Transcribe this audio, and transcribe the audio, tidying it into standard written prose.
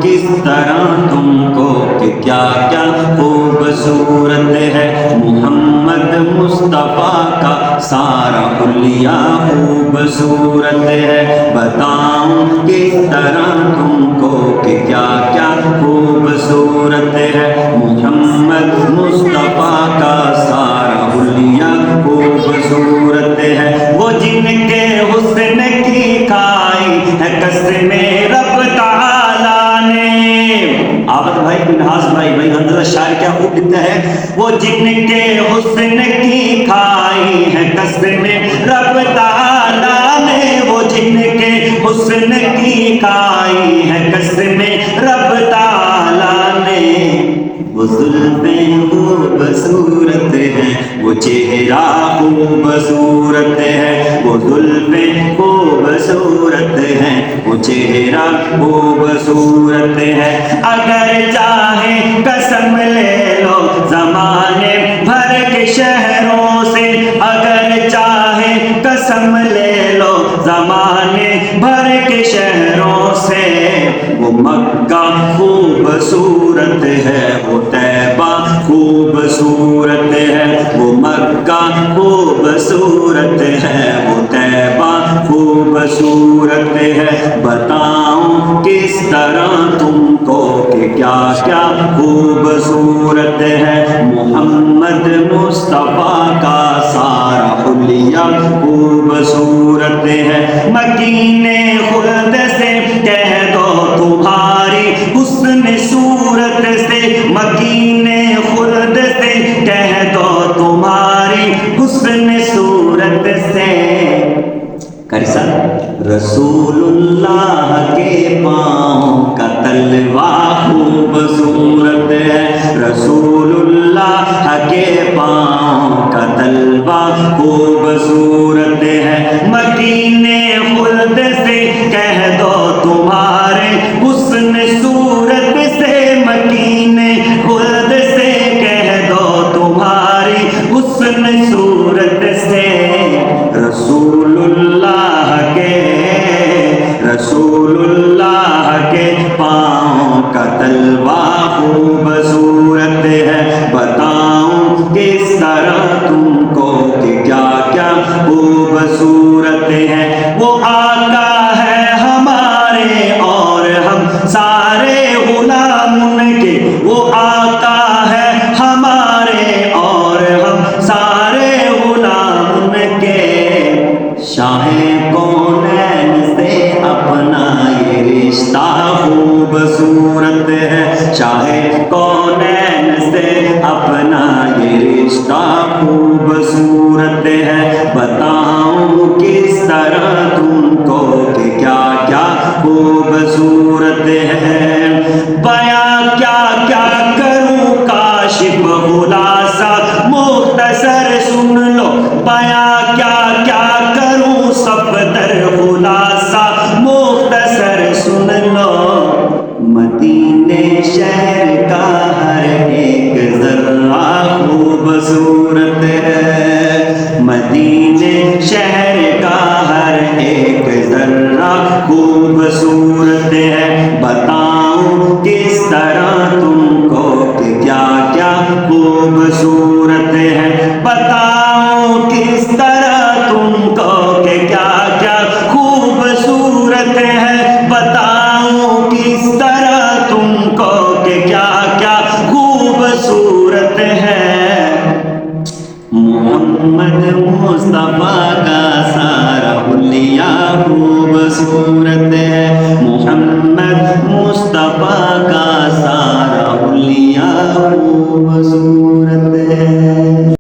کس طرح تم کو کہ کیا کیا خوبصورت ہے محمد مصطفیٰ کا سارا حلیہ خوبصورت ہے بتاؤں کس طرح تم کو کہ کیا کیا خوبصورت ہے محمد مصطفیٰ کا سارا حلیہ خوبصورت ہے وہ جن کے حسن کی کھائی ہے قسمیں رب تعالیٰ نے عابد بھائی منہاس بھائی حضرت شاعر کیا خوب لکھتا ہے وہ جن کے حسن کی کھائی ہے قسمیں رب تعالیٰ نے وہ جن کے حسن کی کھائی ہے قسمیں رب تعالیٰ نے وہ زلفیں خوبصورت ہیں وہ چہرہ خوبصورت ہے وہ زلفیں خوبصورت ہیں وہ چہرہ خوبصورت ہے اگر چاہے قسم لے لو زمانے بھر کے شہروں سے اگر چاہے قسم لے لو زمانے بھر کے شہروں سے وہ مکہ خوبصورت ہے وہ طیبہ خوبصورت ہے وہ مکہ خوبصورت ہے وہ طیبہ خوبصورت ہے بتاؤں کس طرح تم کو کہ کیا کیا خوبصورت ہے محمد مصطفیٰ کا سارا حلیہ خوبصورت ہے مکین خلد سے کہہ دو تمہاری حسن صورت سے مکین خلد سے کہہ دو تمہاری حسن صورت سے رسول اللہ کے پاؤں کا تلوا خوبصورت ہے رسول اللہ کے پاؤں کا تلوا خوبصورت ہے مکین خلد سے کہہ دو تمہارے حسن صورت سے مکین خلد سے کہہ دو تمہاری حسن صورت سے رسول اللہ کے پاؤں کا تلوا خوبصورت ہے بتاؤں کس طرح تم کو کہ کیا کیا خوبصورت ہے وہ آقا ہے ہمارے اور ہم سارے غلام ان کے وہ آقا ہے ہمارے اور ہم سارے غلام ان کے شاہ کونین سے اپنا یہ رشتہ خوبصورت ہے شاہ کونین سے اپنا یہ رشتہ خوبصورت ہے بتاؤں کس طرح تم کو کہ کیا کیا خوبصورت ہے بیاں کیا کیا کروں کاشف خلاصہ مختصر سن لو بیاں کیا کیا کروں صفدر خلاصہ مختصر سن لو مدینے شہر کا ہر ایک ذرہ خوبصورت ہے مدینے شہر کا ہر ایک ذرہ خوبصورت ہے بتاؤں کس طرح تم کو کہ کیا کیا خوبصورت ہے بتاؤں کس طرح تم کو کہ کیا کیا خوبصورت ہے بتاؤں کس طرح تم کو کہ کیا کیا خوبصورت ہے محمد مصطفیٰ کا سارا حلیہ خوبصورت ہے محمد مصطفیٰ کا سارا حلیہ خوبصورت